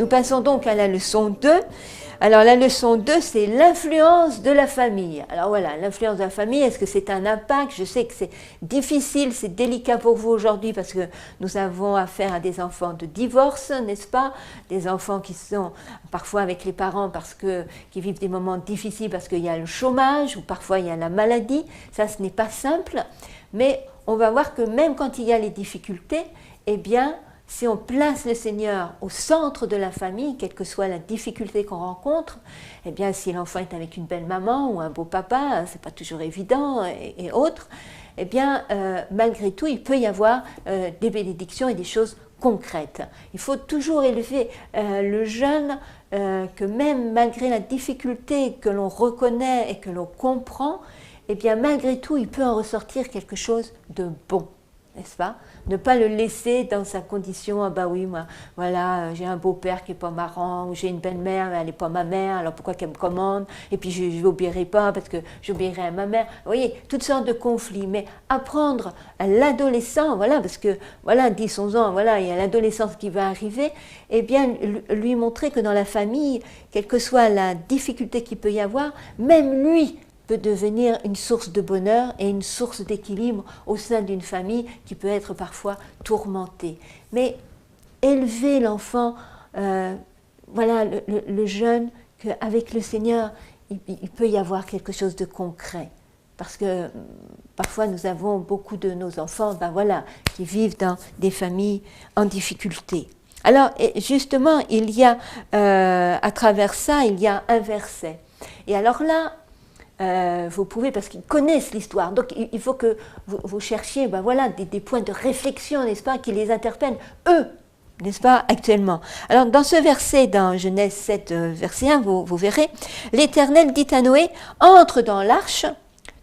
Nous passons donc à la leçon 2. Alors la leçon 2, c'est l'influence de la famille. Alors voilà, l'influence de la famille, est-ce que c'est un impact? Je sais que c'est difficile, c'est délicat pour vous aujourd'hui parce que nous avons affaire à des enfants de divorce, n'est-ce pas? Des enfants qui sont parfois avec les parents qui vivent des moments difficiles parce qu'il y a le chômage ou parfois il y a la maladie. Ça, ce n'est pas simple, mais on va voir que même quand il y a les difficultés, eh bien, si on place le Seigneur au centre de la famille, quelle que soit la difficulté qu'on rencontre, eh bien, si l'enfant est avec une belle maman ou un beau papa, c'est pas toujours évident et autres, eh bien, malgré tout, il peut y avoir des bénédictions et des choses concrètes. Il faut toujours élever le jeune, que même malgré la difficulté que l'on reconnaît et que l'on comprend, eh bien, malgré tout, il peut en ressortir quelque chose de bon. N'est-ce pas? Ne pas le laisser dans sa condition, ah bah oui, moi, voilà, j'ai un beau-père qui n'est pas marrant, ou j'ai une belle-mère, mais elle n'est pas ma mère, alors pourquoi qu'elle me commande? Et puis je n'obéirai pas parce que j'obéirai à ma mère. Vous voyez, toutes sortes de conflits. Mais apprendre à l'adolescent, voilà, parce que, voilà, 10, 11 ans, voilà, il y a l'adolescence qui va arriver, eh bien, lui montrer que dans la famille, quelle que soit la difficulté qu'il peut y avoir, même lui, peut devenir une source de bonheur et une source d'équilibre au sein d'une famille qui peut être parfois tourmentée. Mais élever l'enfant, voilà, le jeune, qu'avec le Seigneur, il peut y avoir quelque chose de concret. Parce que parfois nous avons beaucoup de nos enfants, ben voilà, qui vivent dans des familles en difficulté. Alors justement, il y a, à travers ça, il y a un verset. Et alors là, vous pouvez, parce qu'ils connaissent l'histoire, donc il faut que vous cherchiez ben voilà, des points de réflexion, n'est-ce pas, qui les interpellent, eux, n'est-ce pas, actuellement. Alors dans ce verset, dans Genèse 7, verset 1, vous verrez, l'Éternel dit à Noé, entre dans l'arche,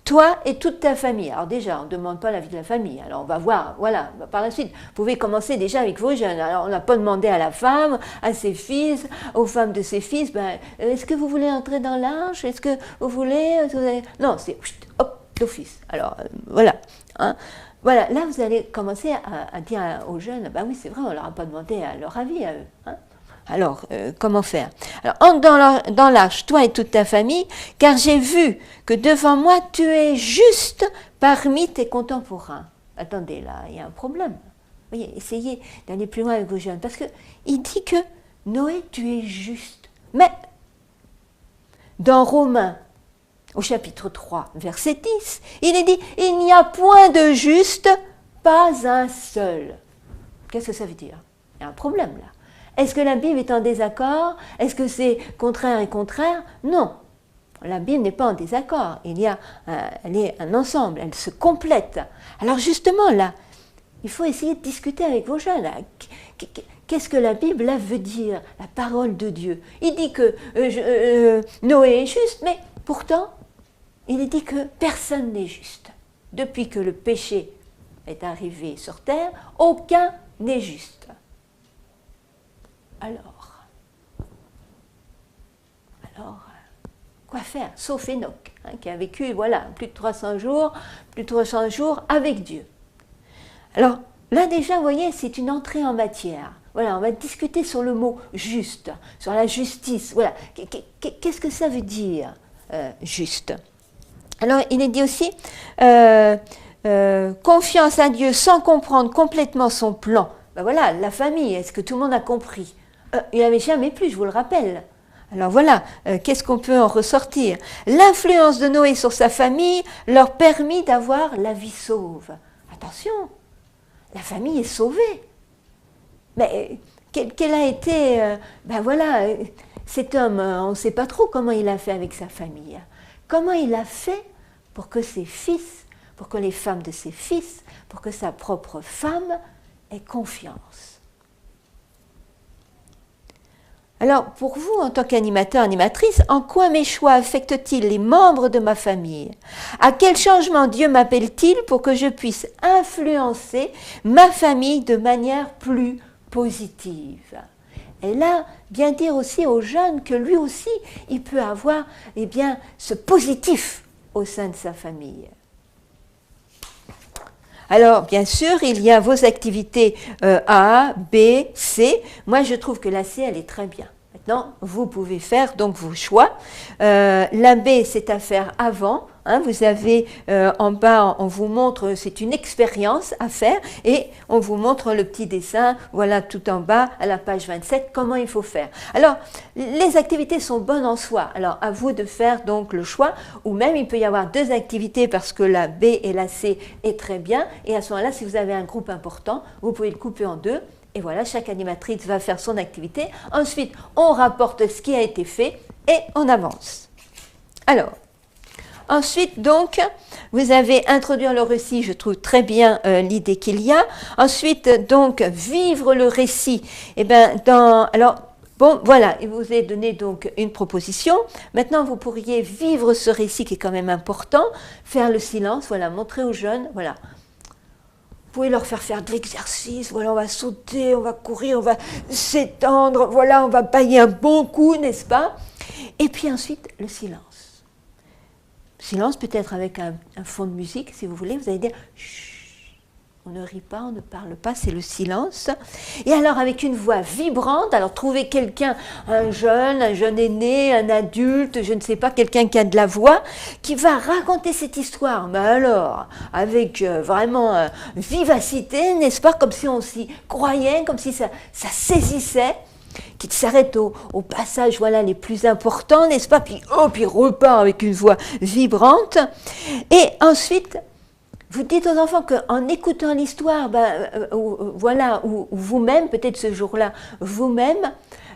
toi et toute ta famille. Alors déjà, on ne demande pas l'avis de la famille, alors on va voir, voilà, par la suite, vous pouvez commencer déjà avec vos jeunes. Alors on n'a pas demandé à la femme, à ses fils, aux femmes de ses fils, ben, est-ce que vous voulez entrer dans l'arche? Est-ce que vous voulez... Non, c'est hop, d'office. Alors voilà, hein. Voilà, là vous allez commencer à dire aux jeunes, ben oui c'est vrai, on ne leur a pas demandé à leur avis à eux, hein. Alors, comment faire? Alors, entre dans l'arche, toi et toute ta famille, car j'ai vu que devant moi, tu es juste parmi tes contemporains. Attendez, là, il y a un problème. Vous voyez, essayez d'aller plus loin avec vos jeunes, parce qu'il dit que Noé, tu es juste. Mais, dans Romains, au chapitre 3, verset 10, il est dit, il n'y a point de juste, pas un seul. Qu'est-ce que ça veut dire? Il y a un problème, là. Est-ce que la Bible est en désaccord? Est-ce que c'est contraire et contraire? Non, la Bible n'est pas en désaccord. Elle est un ensemble, elle se complète. Alors justement là, il faut essayer de discuter avec vos jeunes. Qu'est-ce que la Bible là veut dire? La parole de Dieu. Il dit que Noé est juste, mais pourtant, il est dit que personne n'est juste. Depuis que le péché est arrivé sur terre, aucun n'est juste. Alors, quoi faire? Sauf Enoch, hein, qui a vécu, voilà, plus de 300 jours avec Dieu. Alors, là déjà, vous voyez, c'est une entrée en matière. Voilà, on va discuter sur le mot juste, sur la justice. Voilà, qu'est-ce que ça veut dire, juste? Alors, il est dit aussi, confiance à Dieu sans comprendre complètement son plan. Ben voilà, la famille, est-ce que tout le monde a compris? Il n'avait jamais plu, je vous le rappelle. Alors voilà, qu'est-ce qu'on peut en ressortir? L'influence de Noé sur sa famille leur permit d'avoir la vie sauve. Attention, la famille est sauvée. Mais quel a été... ben voilà, cet homme, on ne sait pas trop comment il a fait avec sa famille. Comment il a fait pour que ses fils, pour que les femmes de ses fils, pour que sa propre femme ait confiance. Alors, pour vous, en tant qu'animateur, animatrice, en quoi mes choix affectent-ils les membres de ma famille? À quel changement Dieu m'appelle-t-il pour que je puisse influencer ma famille de manière plus positive? Et là, bien dire aussi aux jeunes que lui aussi, il peut avoir ce positif au sein de sa famille. Alors, bien sûr, il y a vos activités A, B, C. Moi, je trouve que la C, elle est très bien. Maintenant, vous pouvez faire donc vos choix. La B, c'est à faire avant. Hein, vous avez en bas, on vous montre, c'est une expérience à faire et on vous montre le petit dessin, voilà tout en bas à la page 27, comment il faut faire. Alors, les activités sont bonnes en soi, alors à vous de faire donc le choix, ou même il peut y avoir deux activités parce que la B et la C est très bien, et à ce moment-là, si vous avez un groupe important, vous pouvez le couper en deux, et voilà, chaque animatrice va faire son activité. Ensuite, on rapporte ce qui a été fait et on avance. Alors, ensuite, donc, vous avez introduire le récit, je trouve très bien l'idée qu'il y a. Ensuite, donc, vivre le récit. Eh bien, alors, bon, voilà, il vous est donné donc une proposition. Maintenant, vous pourriez vivre ce récit qui est quand même important, faire le silence, voilà, montrer aux jeunes, voilà. Vous pouvez leur faire de l'exercice, voilà, on va sauter, on va courir, on va s'étendre, voilà, on va bailler un bon coup, n'est-ce pas? Et puis ensuite, le silence. Silence peut-être avec un fond de musique, si vous voulez, vous allez dire chut, on ne rit pas, on ne parle pas, c'est le silence. Et alors avec une voix vibrante, alors trouvez quelqu'un, un jeune aîné, un adulte, je ne sais pas, quelqu'un qui a de la voix, qui va raconter cette histoire, mais alors avec vraiment vivacité, n'est-ce pas, comme si on s'y croyait, comme si ça saisissait, qui s'arrête au passage, voilà, les plus importants, n'est-ce pas, puis hop, il repart avec une voix vibrante, et ensuite, vous dites aux enfants qu'en écoutant l'histoire, voilà, ou vous-même, peut-être ce jour-là, vous-même,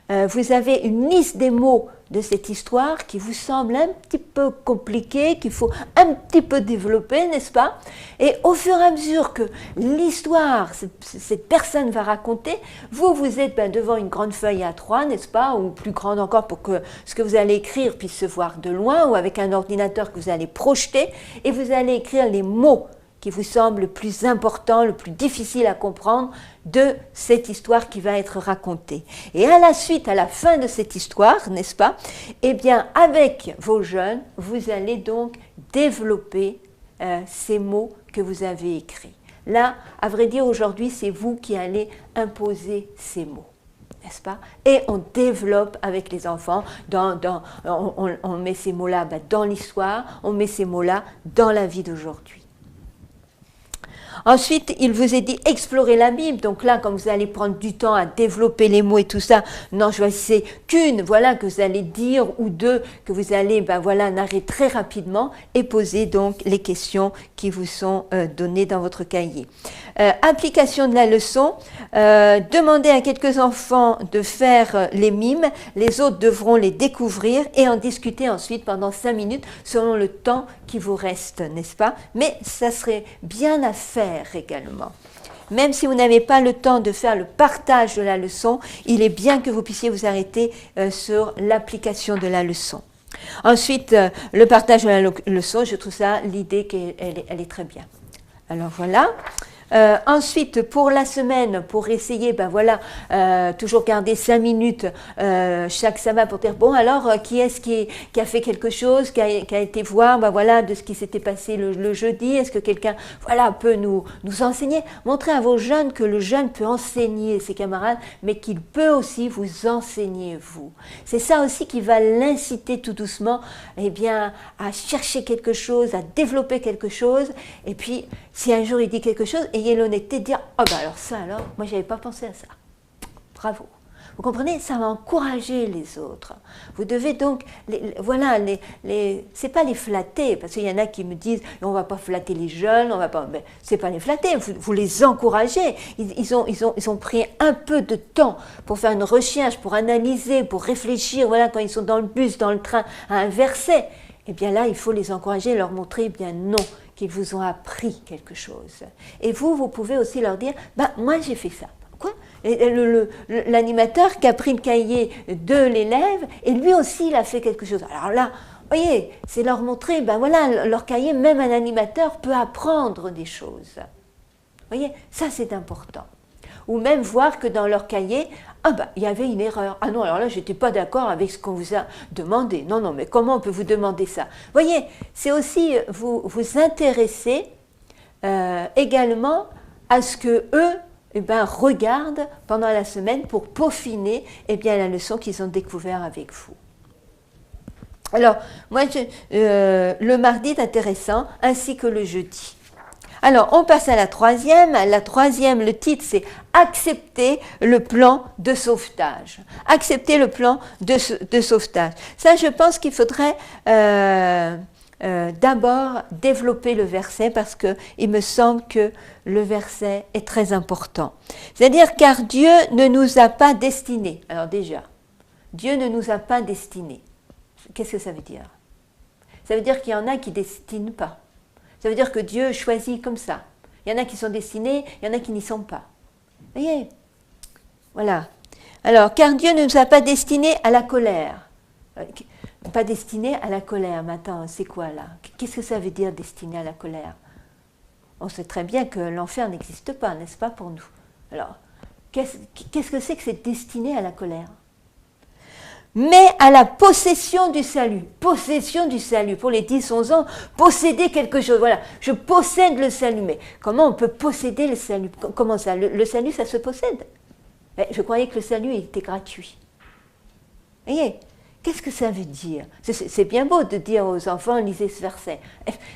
vous avez une liste des mots de cette histoire qui vous semble un petit peu compliquée, qu'il faut un petit peu développer, n'est-ce pas? Et au fur et à mesure que l'histoire, cette personne va raconter, vous êtes devant une grande feuille A3, n'est-ce pas? Ou plus grande encore pour que ce que vous allez écrire puisse se voir de loin, ou avec un ordinateur que vous allez projeter, et vous allez écrire les mots qui vous semble le plus important, le plus difficile à comprendre de cette histoire qui va être racontée. Et à la suite, à la fin de cette histoire, n'est-ce pas, eh bien, avec vos jeunes, vous allez donc développer ces mots que vous avez écrits. Là, à vrai dire, aujourd'hui, c'est vous qui allez imposer ces mots. N'est-ce pas? Et on développe avec les enfants, on met ces mots-là dans l'histoire, on met ces mots-là dans la vie d'aujourd'hui. Ensuite, il vous est dit explorer la Bible. Donc là, comme vous allez prendre du temps à développer les mots et tout ça, n'en choisissez qu'une, voilà, que vous allez dire, ou deux, que vous allez, voilà, narrer très rapidement et poser donc les questions qui vous sont données dans votre cahier. Application de la leçon. Demandez à quelques enfants de faire les mimes. Les autres devront les découvrir et en discuter ensuite pendant 5 minutes selon le temps qui vous reste, n'est-ce pas? Mais ça serait bien à faire également. Même si vous n'avez pas le temps de faire le partage de la leçon, il est bien que vous puissiez vous arrêter sur l'application de la leçon. Ensuite, le partage de la leçon, je trouve ça, l'idée elle est très bien. Alors voilà. Ensuite, pour la semaine, pour essayer, voilà, toujours garder 5 minutes chaque semaine pour dire, bon, alors, qui est-ce qui a fait quelque chose, qui a été voir, voilà, de ce qui s'était passé le jeudi, est-ce que quelqu'un, voilà, peut nous enseigner? Montrez à vos jeunes que le jeune peut enseigner ses camarades, mais qu'il peut aussi vous enseigner, vous. C'est ça aussi qui va l'inciter tout doucement, eh bien, à chercher quelque chose, à développer quelque chose, et puis, si un jour il dit quelque chose, ayez l'honnêteté de dire « Oh alors ça alors, moi j'avais pas pensé à ça. Bravo ». Vous comprenez, ça va encourager les autres. Vous devez donc, c'est pas les flatter, parce qu'il y en a qui me disent « On va pas flatter les jeunes, on va pas… » Mais c'est pas les flatter, vous les encouragez. Ils ont pris un peu de temps pour faire une recherche, pour analyser, pour réfléchir, voilà, quand ils sont dans le bus, dans le train, à un verset. Eh bien là, il faut les encourager, leur montrer, eh bien non, qu'ils vous ont appris quelque chose. Et vous pouvez aussi leur dire, moi j'ai fait ça. Quoi? L'animateur qui a pris le cahier de l'élève, et lui aussi il a fait quelque chose. Alors là, vous voyez, c'est leur montrer, voilà, leur cahier, même un animateur peut apprendre des choses. Vous voyez, ça c'est important. Ou même voir que dans leur cahier, il y avait une erreur. Ah non, alors là, je n'étais pas d'accord avec ce qu'on vous a demandé. Non, mais comment on peut vous demander ça? Vous voyez, c'est aussi vous intéresser également à ce que eux regardent pendant la semaine pour peaufiner la leçon qu'ils ont découvert avec vous. Alors, moi, le mardi est intéressant, ainsi que le jeudi. Alors, on passe à la troisième. La troisième, le titre, c'est « Accepter le plan de sauvetage ». Accepter le plan de sauvetage. Ça, je pense qu'il faudrait d'abord développer le verset parce qu'il me semble que le verset est très important. C'est-à-dire, car Dieu ne nous a pas destinés. Alors déjà, Dieu ne nous a pas destinés. Qu'est-ce que ça veut dire? Ça veut dire qu'il y en a qui ne destinent pas. Ça veut dire que Dieu choisit comme ça. Il y en a qui sont destinés, il y en a qui n'y sont pas. Vous voyez? Voilà. Alors, car Dieu ne nous a pas destinés à la colère. Pas destinés à la colère. Mais attends, c'est quoi là? Qu'est-ce que ça veut dire destiné à la colère? On sait très bien que l'enfer n'existe pas, n'est-ce pas, pour nous? Alors, qu'est-ce que c'est que c'est destiné à la colère? Mais à la possession du salut. Possession du salut. Pour les 10-11 ans, posséder quelque chose. Voilà, je possède le salut. Mais comment on peut posséder le salut? Comment ça? Le salut, ça se possède? Mais je croyais que le salut était gratuit. Vous voyez? Qu'est-ce que ça veut dire? C'est bien beau de dire aux enfants, lisez ce verset.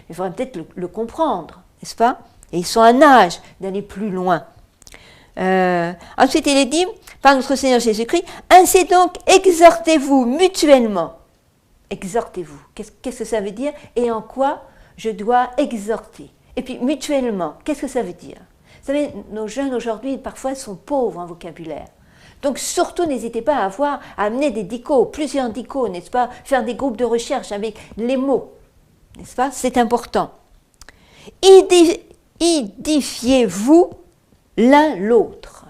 Il faudrait peut-être le comprendre, n'est-ce pas? Et ils sont à âge d'aller plus loin. Ensuite, il est dit, par notre Seigneur Jésus-Christ, ainsi donc, exhortez-vous mutuellement. Exhortez-vous. Qu'est-ce que ça veut dire? Et en quoi je dois exhorter? Et puis, mutuellement, qu'est-ce que ça veut dire? Vous savez, nos jeunes aujourd'hui, parfois, sont pauvres en vocabulaire. Donc, surtout, n'hésitez pas à amener des dicos, plusieurs dicos, n'est-ce pas? Faire des groupes de recherche avec les mots, n'est-ce pas? C'est important. Édifiez-vous l'un l'autre.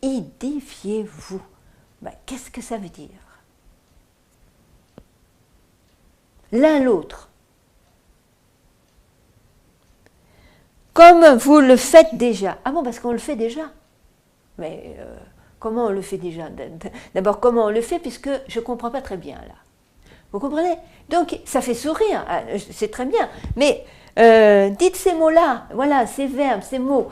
Édifiez-vous. Qu'est-ce que ça veut dire? L'un l'autre. Comme vous le faites déjà. Ah bon, parce qu'on le fait déjà. Mais comment on le fait déjà? D'abord, comment on le fait, puisque je ne comprends pas très bien, là. Vous comprenez? Donc, ça fait sourire, c'est très bien. Mais dites ces mots-là, voilà, ces verbes, ces mots,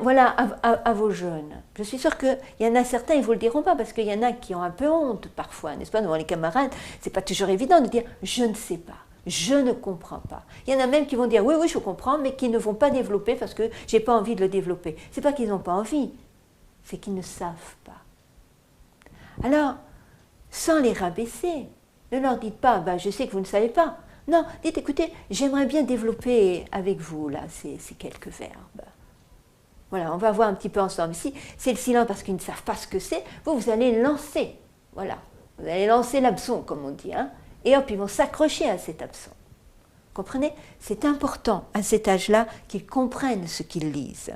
voilà, à vos jeunes. Je suis sûre qu'il y en a certains, ils ne vous le diront pas, parce qu'il y en a qui ont un peu honte, parfois, n'est-ce pas, devant les camarades. Ce n'est pas toujours évident de dire « je ne sais pas ». Je ne comprends pas. Il y en a même qui vont dire « oui, oui, je comprends », mais qui ne vont pas développer parce que je n'ai pas envie de le développer. Ce n'est pas qu'ils n'ont pas envie, c'est qu'ils ne savent pas. Alors, sans les rabaisser, ne leur dites pas « je sais que vous ne savez pas ». Non, dites « écoutez, j'aimerais bien développer avec vous là ces quelques verbes ». Voilà, on va voir un petit peu ensemble. Ici, c'est le silence parce qu'ils ne savent pas ce que c'est. Vous allez lancer, voilà. Vous allez lancer l'hameçon, comme on dit, hein. Et hop, ils vont s'accrocher à cet hameçon. Comprenez? C'est important à cet âge-là qu'ils comprennent ce qu'ils lisent.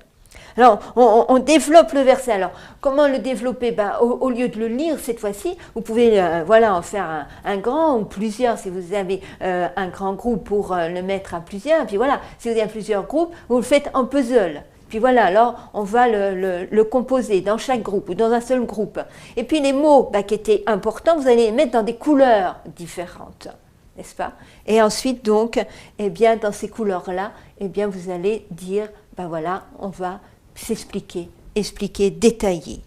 Alors, on développe le verset. Alors, comment le développer? Au lieu de le lire cette fois-ci, vous pouvez en faire un grand ou plusieurs, si vous avez un grand groupe pour le mettre à plusieurs. Et puis voilà, si vous avez plusieurs groupes, vous le faites en puzzle. Puis voilà, alors on va le composer dans chaque groupe ou dans un seul groupe. Et puis les mots qui étaient importants, vous allez les mettre dans des couleurs différentes, n'est-ce pas? Et ensuite donc, dans ces couleurs-là, vous allez dire, voilà, on va s'expliquer, expliquer, détailler.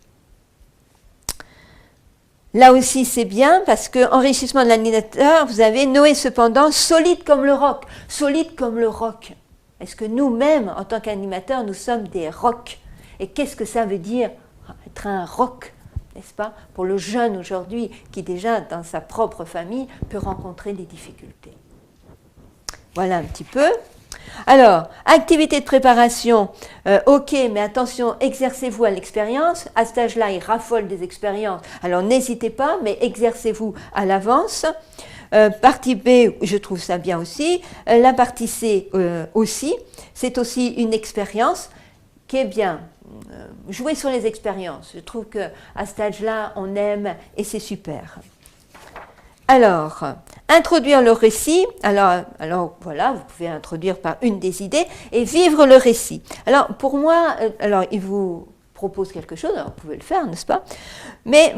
Là aussi c'est bien parce que enrichissement de l'animateur, vous avez Noé cependant solide comme le roc, solide comme le roc. Est-ce que nous-mêmes, en tant qu'animateurs, nous sommes des rocs? Et qu'est-ce que ça veut dire être un roc, n'est-ce pas? Pour le jeune aujourd'hui, qui déjà, dans sa propre famille, peut rencontrer des difficultés. Voilà un petit peu. Alors, activité de préparation, ok, mais attention, exercez-vous à l'expérience. À cet âge-là, ils raffolent des expériences. Alors, n'hésitez pas, mais exercez-vous à l'avance. Partie B, je trouve ça bien aussi. La partie C aussi. C'est aussi une expérience qui est bien. Jouer sur les expériences. Je trouve qu'à cet âge-là, on aime et c'est super. Alors, introduire le récit. Alors voilà, vous pouvez introduire par une des idées et vivre le récit. Alors, pour moi, il vous propose quelque chose, alors vous pouvez le faire, n'est-ce pas? Mais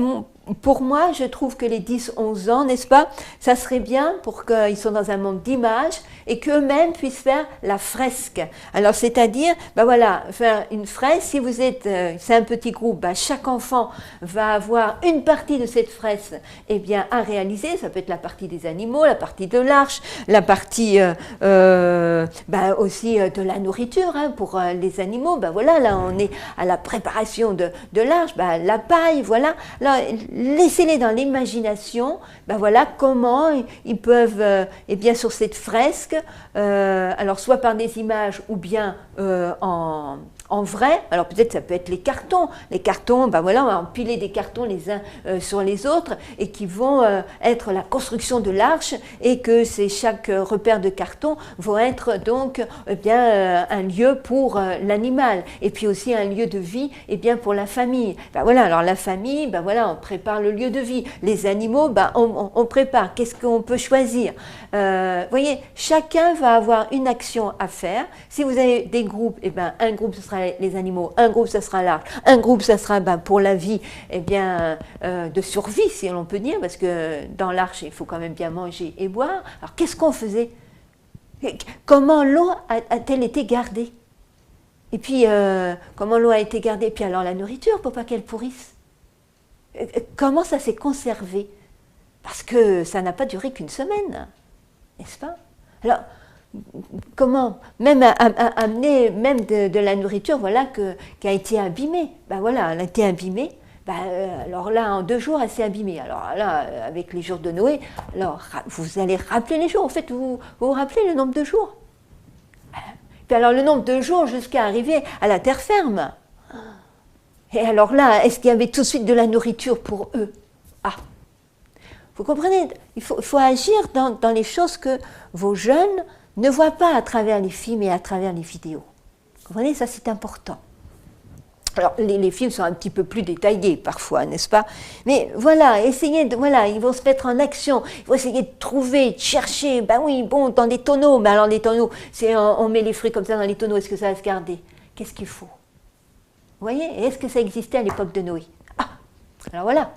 pour moi, je trouve que les 10-11 ans, n'est-ce pas, ça serait bien pour qu'ils soient dans un monde d'images et qu'eux-mêmes puissent faire la fresque. Alors, c'est-à-dire, ben voilà, faire une fresque, si vous êtes, c'est un petit groupe, ben chaque enfant va avoir une partie de cette fresque eh bien, à réaliser. Ça peut être la partie des animaux, la partie de l'arche, la partie ben aussi de la nourriture hein, pour les animaux. Ben voilà, là, on est à la préparation de l'arche, ben, la paille, voilà. Là, laissez-les dans l'imagination, ben voilà comment ils peuvent, eh bien sur cette fresque, alors soit par des images ou bien en vrai, alors peut-être ça peut être les cartons, ben voilà, on va empiler des cartons les uns sur les autres et qui vont être la construction de l'arche et que chaque repère de carton vont être donc eh bien, un lieu pour l'animal et puis aussi un lieu de vie eh bien, pour la famille. Ben voilà, alors la famille, ben voilà, on prépare le lieu de vie. Les animaux, ben on prépare. Qu'est-ce qu'on peut choisir? Vous voyez, chacun va avoir une action à faire. Si vous avez des groupes, eh ben, un groupe ce sera les animaux, un groupe ce sera l'arche, un groupe ce sera ben, pour la vie eh bien, de survie, si l'on peut dire, parce que dans l'arche, il faut quand même bien manger et boire. Alors qu'est-ce qu'on faisait? Comment l'eau a-t-elle été gardée? Et puis, comment l'eau a été gardée? Et puis alors la nourriture, pour pas qu'elle pourrisse. Comment ça s'est conservé? Parce que ça n'a pas duré qu'une semaine, n'est-ce pas? Alors, comment même amener même de la nourriture voilà, qui a été abîmée. Ben voilà, elle a été abîmée. Ben, alors là, en 2 jours, elle s'est abîmée. Alors là, avec les jours de Noé, alors vous allez rappeler les jours. En fait, vous rappelez le nombre de jours. Puis alors le nombre de jours jusqu'à arriver à la terre ferme. Et alors là, est-ce qu'il y avait tout de suite de la nourriture pour eux? Ah, vous comprenez, il faut agir dans les choses que vos jeunes ne voient pas à travers les films et à travers les vidéos. Vous comprenez, ça c'est important. Alors, les films sont un petit peu plus détaillés parfois, n'est-ce pas? Mais voilà, essayez de, voilà, ils vont se mettre en action, ils vont essayer de trouver, de chercher, ben oui, bon, dans des tonneaux, mais alors les tonneaux, on met les fruits comme ça dans les tonneaux, est-ce que ça va se garder? Qu'est-ce qu'il faut? Vous voyez? Et est-ce que ça existait à l'époque de Noé? Ah, alors voilà,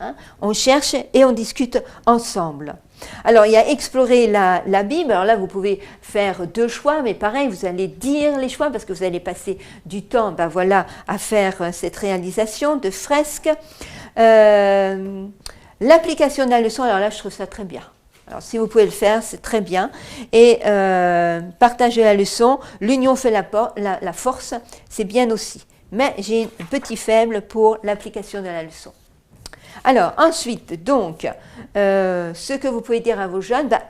hein, on cherche et on discute ensemble. Alors, il y a explorer la Bible. Alors là, vous pouvez faire 2 choix, mais pareil, vous allez dire les choix parce que vous allez passer du temps ben voilà, à faire cette réalisation de fresque. L'application de la leçon, alors là, je trouve ça très bien. Alors, si vous pouvez le faire, c'est très bien. Et partager la leçon, l'union fait la force, c'est bien aussi. Mais j'ai un petit faible pour l'application de la leçon. Alors, ensuite, donc, ce que vous pouvez dire à vos jeunes, bah,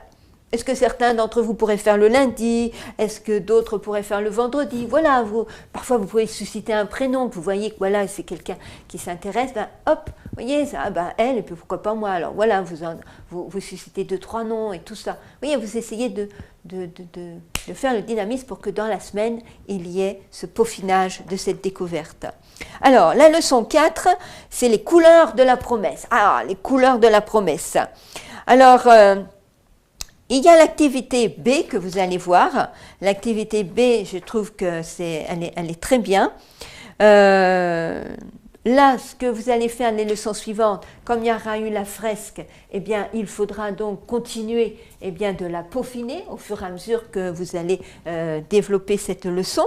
est-ce que certains d'entre vous pourraient faire le lundi? Est-ce que d'autres pourraient faire le vendredi? Voilà, parfois vous pouvez susciter un prénom, que vous voyez que voilà, c'est quelqu'un qui s'intéresse, ben, hop, vous voyez, ça, ben, elle, et puis pourquoi pas moi? Alors voilà, vous suscitez 2-3 noms et tout ça. Vous voyez, vous essayez de faire le dynamisme pour que dans la semaine, il y ait ce peaufinage de cette découverte. Alors, la leçon 4, c'est les couleurs de la promesse. Ah, les couleurs de la promesse. Alors, il y a l'activité B que vous allez voir. L'activité B, je trouve que elle est très bien. Là, ce que vous allez faire les leçons suivantes, comme il y aura eu la fresque, eh bien, il faudra donc continuer eh bien, de la peaufiner au fur et à mesure que vous allez développer cette leçon.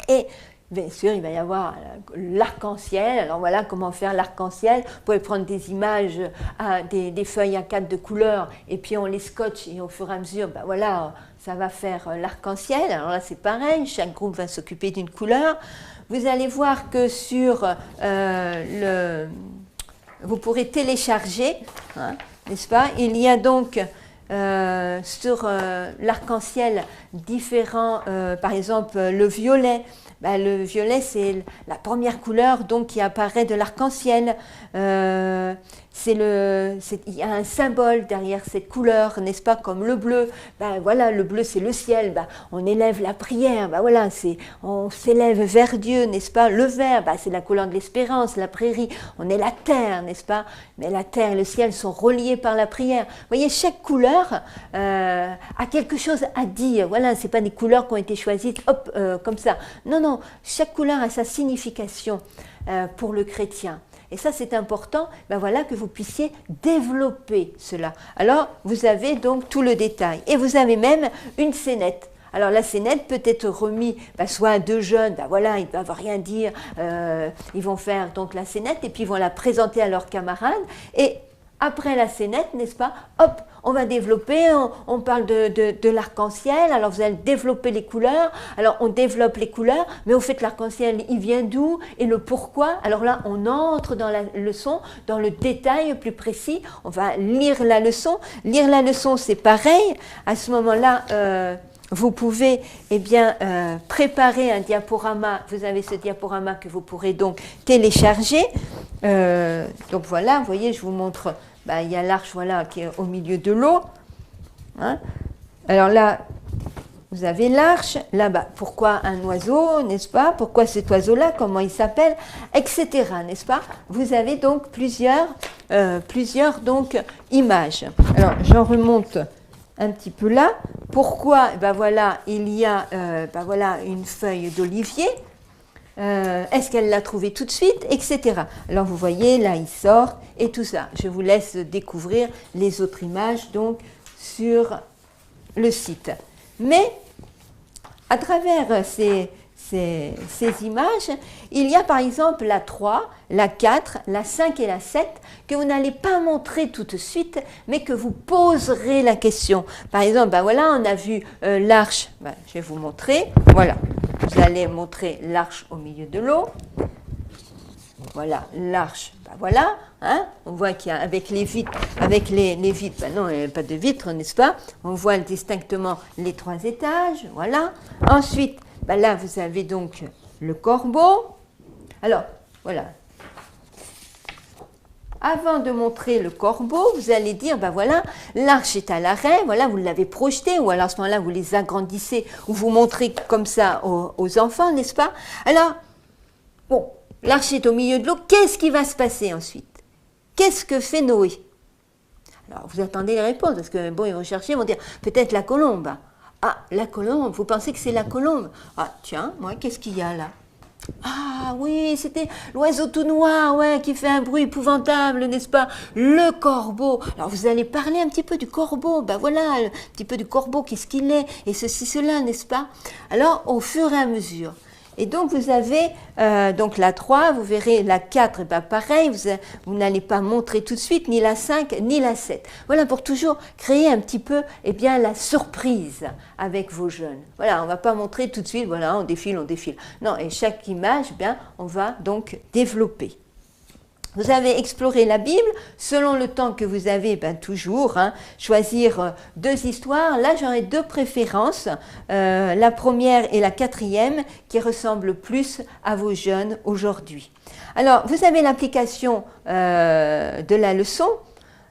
Et bien sûr, il va y avoir l'arc-en-ciel. Alors voilà comment faire l'arc-en-ciel. Vous pouvez prendre des images, des feuilles A4 de couleurs, et puis on les scotche, et au fur et à mesure, ben voilà, ça va faire l'arc-en-ciel. Alors là, c'est pareil, chaque groupe va s'occuper d'une couleur. Vous allez voir que sur vous pourrez télécharger, hein, n'est-ce pas? Il y a donc sur l'arc-en-ciel différents, par exemple le violet. Ben, le violet, c'est la première couleur donc, qui apparaît de l'arc-en-ciel. Il y a un symbole derrière cette couleur, n'est-ce pas, comme le bleu. Ben, voilà, le bleu, c'est le ciel. Ben, on élève la prière. Ben, voilà, on s'élève vers Dieu, n'est-ce pas. Le vert, ben, c'est la couleur de l'espérance. La prairie, on est la terre, n'est-ce pas. Mais la terre et le ciel sont reliés par la prière. Vous voyez, chaque couleur a quelque chose à dire. Voilà, ce n'est pas des couleurs qui ont été choisies comme ça. Non, non, chaque couleur a sa signification pour le chrétien. Et ça, c'est important, ben voilà, que vous puissiez développer cela. Alors, vous avez donc tout le détail. Et vous avez même une scénette. Alors la scénette peut être remise soit à deux jeunes, voilà, ils ne doivent rien dire, ils vont faire donc la scénette et puis ils vont la présenter à leurs camarades. Et après la scénette, n'est-ce pas, hop, on va développer, on parle de l'arc-en-ciel, alors vous allez développer les couleurs, alors on développe les couleurs, mais au fait l'arc-en-ciel, il vient d'où et le pourquoi. Alors là, on entre dans la leçon, dans le détail plus précis, on va lire la leçon. Lire la leçon, c'est pareil, à ce moment-là, vous pouvez préparer un diaporama, vous avez ce diaporama que vous pourrez donc télécharger. Donc voilà, vous voyez, je vous montre, il y a l'arche voilà, qui est au milieu de l'eau. Hein. Alors là, vous avez l'arche, là, pourquoi un oiseau, n'est-ce pas? Pourquoi cet oiseau-là, comment il s'appelle, etc., n'est-ce pas? Vous avez donc plusieurs donc, images. Alors, j'en remonte un petit peu là. Pourquoi? Voilà, il y a voilà, une feuille d'olivier. Est-ce qu'elle l'a trouvé tout de suite, etc. Alors vous voyez, là il sort et tout ça. Je vous laisse découvrir les autres images donc sur le site. Mais à travers ces images, il y a par exemple la 3, la 4, la 5 et la 7 que vous n'allez pas montrer tout de suite, mais que vous poserez la question. Par exemple, voilà, on a vu l'arche, je vais vous montrer, voilà. Vous allez montrer l'arche au milieu de l'eau. Voilà, l'arche, voilà. Hein, on voit qu'il y a avec les vitres, non, il n'y a pas de vitres, n'est-ce pas? On voit distinctement les 3 étages, voilà. Ensuite, là, vous avez donc le corbeau. Alors, voilà. Avant de montrer le corbeau, vous allez dire, voilà, l'arche est à l'arrêt, voilà, vous l'avez projeté, ou alors à ce moment-là, vous les agrandissez, ou vous montrez comme ça aux enfants, n'est-ce pas? Alors, bon, l'arche est au milieu de l'eau, qu'est-ce qui va se passer ensuite? Qu'est-ce que fait Noé? Alors, vous attendez les réponses, parce que, bon, ils vont chercher, ils vont dire, peut-être la colombe. Ah, la colombe, vous pensez que c'est la colombe? Ah, tiens, moi, qu'est-ce qu'il y a là? Ah oui, c'était l'oiseau tout noir, ouais, qui fait un bruit épouvantable, n'est-ce pas? Le corbeau. Alors vous allez parler un petit peu du corbeau, voilà, un petit peu du corbeau, qu'est-ce qu'il est, et ceci, cela, n'est-ce pas? Alors au fur et à mesure. Et donc vous avez donc la 3, vous verrez la 4, pareil, vous n'allez pas montrer tout de suite ni la 5 ni la 7. Voilà, pour toujours créer un petit peu la surprise avec vos jeunes. Voilà, on ne va pas montrer tout de suite, voilà, on défile, on défile. Non, et chaque image, on va donc développer. Vous avez exploré la Bible, selon le temps que vous avez, toujours, choisir 2 histoires. Là, j'aurais 2 préférences, la première et la 4e, qui ressemblent plus à vos jeunes aujourd'hui. Alors, vous avez l'application de la leçon,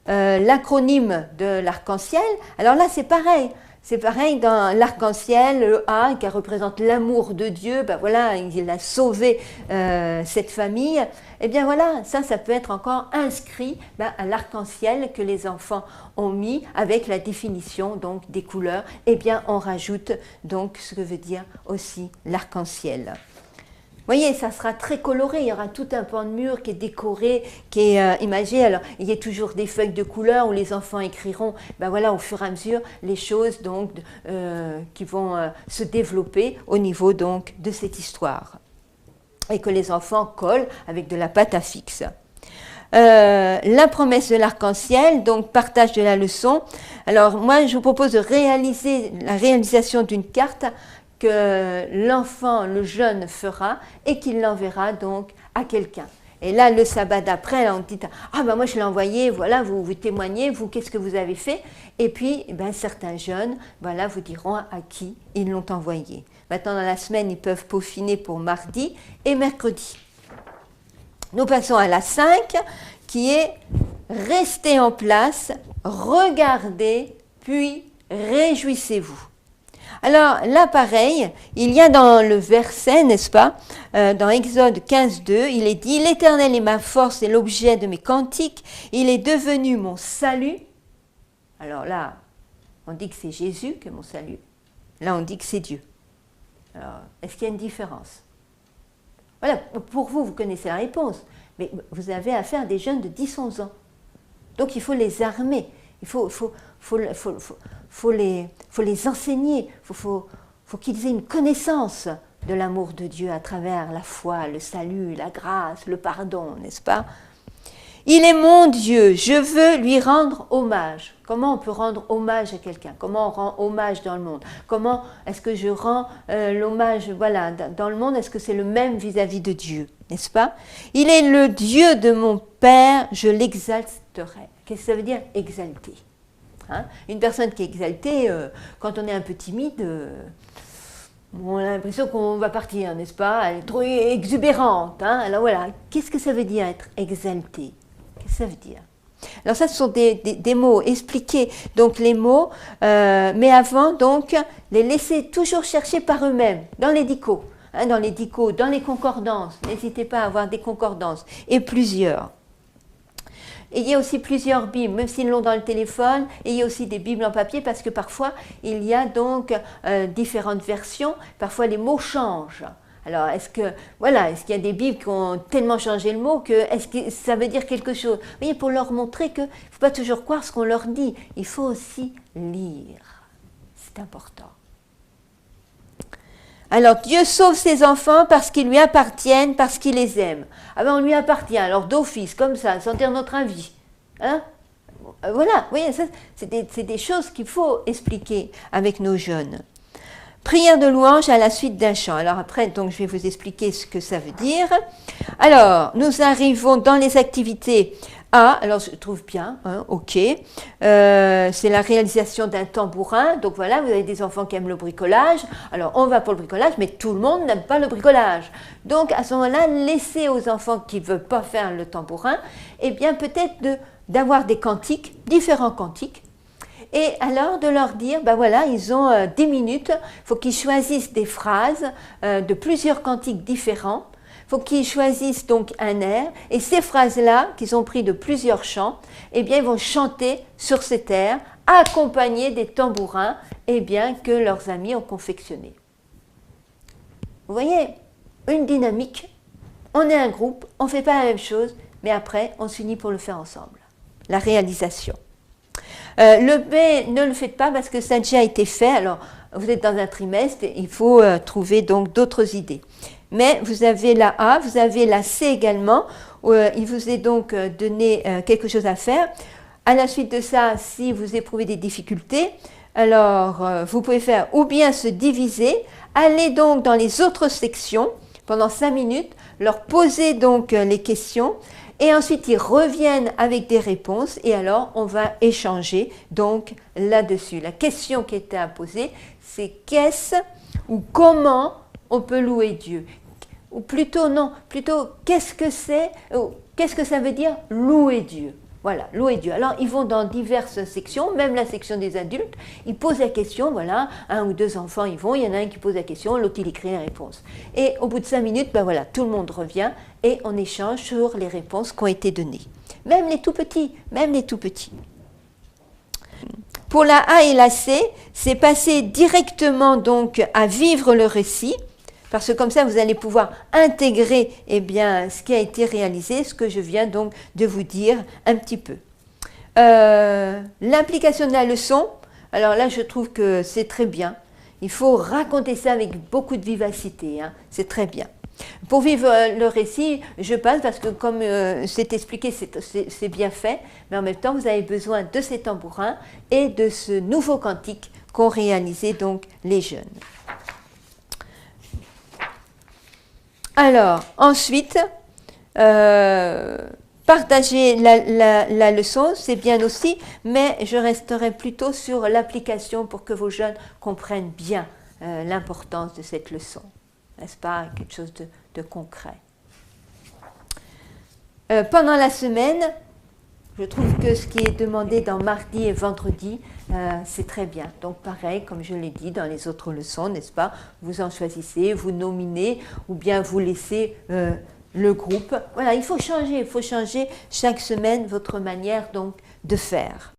l'acronyme de l'arc-en-ciel. Alors là, c'est pareil. C'est pareil dans l'arc-en-ciel, le A qui représente l'amour de Dieu, voilà, il a sauvé cette famille. Et bien voilà, ça peut être encore inscrit à l'arc-en-ciel que les enfants ont mis avec la définition donc des couleurs. Et bien on rajoute donc ce que veut dire aussi l'arc-en-ciel. Vous voyez, ça sera très coloré, il y aura tout un pan de mur qui est décoré, qui est imagé. Alors, il y a toujours des feuilles de couleur où les enfants écriront, voilà, au fur et à mesure, les choses donc, qui vont se développer au niveau donc de cette histoire. Et que les enfants collent avec de la pâte à fixe. La promesse de l'arc-en-ciel, donc partage de la leçon. Alors, moi, je vous propose de réaliser la réalisation d'une carte que l'enfant, le jeune fera et qu'il l'enverra donc à quelqu'un. Et là, le sabbat d'après, on dit « Ah moi je l'ai envoyé, voilà, vous témoignez, vous, qu'est-ce que vous avez fait ?» Et puis, certains jeunes, voilà, vous diront à qui ils l'ont envoyé. Maintenant, dans la semaine, ils peuvent peaufiner pour mardi et mercredi. Nous passons à la 5, qui est « Restez en place, regardez, puis réjouissez-vous ». Alors là, pareil, il y a dans le verset, n'est-ce pas, dans Exode 15, 2, il est dit « L'Éternel est ma force et l'objet de mes cantiques, il est devenu mon salut. » Alors là, on dit que c'est Jésus qui est mon salut. Là, on dit que c'est Dieu. Alors, est-ce qu'il y a une différence? Voilà, pour vous, vous connaissez la réponse. Mais vous avez affaire à des jeunes de 10-11 ans. Donc il faut les armer, il faut les enseigner, faut qu'ils aient une connaissance de l'amour de Dieu à travers la foi, le salut, la grâce, le pardon, n'est-ce pas? Il est mon Dieu, je veux lui rendre hommage. Comment on peut rendre hommage à quelqu'un? Comment on rend hommage dans le monde? Comment est-ce que je rends l'hommage dans le monde? Est-ce que c'est le même vis-à-vis de Dieu? N'est-ce pas? Il est le Dieu de mon Père, je l'exalterai. Qu'est-ce que ça veut dire exalter? Hein? Une personne qui est exaltée, quand on est un peu timide, on a l'impression qu'on va partir, n'est-ce pas? Elle est trop exubérante. Hein? Alors voilà, qu'est-ce que ça veut dire être exalté? Qu'est-ce que ça veut dire? Alors ça, ce sont des mots expliqués, donc les mots, mais avant, donc, les laisser toujours chercher par eux-mêmes, dans les dicos, hein, dans les concordances. N'hésitez pas à avoir des concordances, et plusieurs. Ayez aussi plusieurs Bibles, même s'ils l'ont dans le téléphone, ayez aussi des Bibles en papier, parce que parfois, il y a donc différentes versions, parfois les mots changent. Alors, est-ce qu'il y a des Bibles qui ont tellement changé le mot est-ce que ça veut dire quelque chose? Vous voyez, pour leur montrer qu'il ne faut pas toujours croire ce qu'on leur dit, il faut aussi lire. C'est important. Alors, Dieu sauve ses enfants parce qu'ils lui appartiennent, parce qu'il les aime. Ah ben, on lui appartient, alors d'office, comme ça, sans dire notre avis. Hein? Voilà, vous voyez, ça, c'est des choses qu'il faut expliquer avec nos jeunes. Prière de louange à la suite d'un chant. Alors après, donc, je vais vous expliquer ce que ça veut dire. Alors, nous arrivons dans les activités A. Alors, je trouve bien, hein, ok. C'est la réalisation d'un tambourin. Donc voilà, vous avez des enfants qui aiment le bricolage. Alors, on va pour le bricolage, mais tout le monde n'aime pas le bricolage. Donc, à ce moment-là, laissez aux enfants qui ne veulent pas faire le tambourin, eh bien, peut-être d'avoir des cantiques, différents cantiques. Et alors de leur dire, ben voilà, ils ont 10 minutes, il faut qu'ils choisissent des phrases de plusieurs cantiques différents, il faut qu'ils choisissent donc un air, et ces phrases-là, qu'ils ont pris de plusieurs chants, eh bien ils vont chanter sur cet air, accompagnés des tambourins, eh bien que leurs amis ont confectionné. Vous voyez, une dynamique, on est un groupe, on ne fait pas la même chose, mais après on s'unit pour le faire ensemble. La réalisation. Le B, ne le faites pas parce que ça a déjà été fait. Alors, vous êtes dans un trimestre, il faut trouver donc d'autres idées. Mais vous avez la A, vous avez la C également. Il vous est donc donné quelque chose à faire. À la suite de ça, si vous éprouvez des difficultés, alors vous pouvez faire ou bien se diviser, aller donc dans les autres sections pendant 5 minutes, leur poser donc les questions. Et ensuite, ils reviennent avec des réponses et alors on va échanger donc là-dessus. La question qui était à poser, c'est qu'est-ce ou comment on peut louer Dieu? Ou plutôt qu'est-ce que c'est, qu'est-ce que ça veut dire louer Dieu? Voilà, louer Dieu. Alors, ils vont dans diverses sections, même la section des adultes, ils posent la question, voilà, 1 ou 2 enfants y vont, il y en a un qui pose la question, l'autre il écrit la réponse. Et au bout de 5 minutes, ben voilà, tout le monde revient et on échange sur les réponses qui ont été données. Même les tout petits, Pour la A et la C, c'est passer directement donc à vivre le récit, parce que comme ça, vous allez pouvoir intégrer ce qui a été réalisé, ce que je viens donc de vous dire un petit peu. L'implication de la leçon, alors là, je trouve que c'est très bien. Il faut raconter ça avec beaucoup de vivacité, hein, c'est très bien. Pour vivre le récit, je passe parce que comme c'est expliqué, c'est bien fait, mais en même temps, vous avez besoin de ces tambourins et de ce nouveau cantique qu'ont réalisé donc les jeunes. Alors, ensuite, partager la leçon, c'est bien aussi, mais je resterai plutôt sur l'application pour que vos jeunes comprennent bien l'importance de cette leçon. N'est-ce pas? Quelque chose de concret. Pendant la semaine, je trouve que ce qui est demandé dans mardi et vendredi, c'est très bien. Donc pareil, comme je l'ai dit dans les autres leçons, n'est-ce pas? Vous en choisissez, vous nominez, ou bien vous laissez le groupe. Voilà, il faut changer chaque semaine votre manière donc de faire.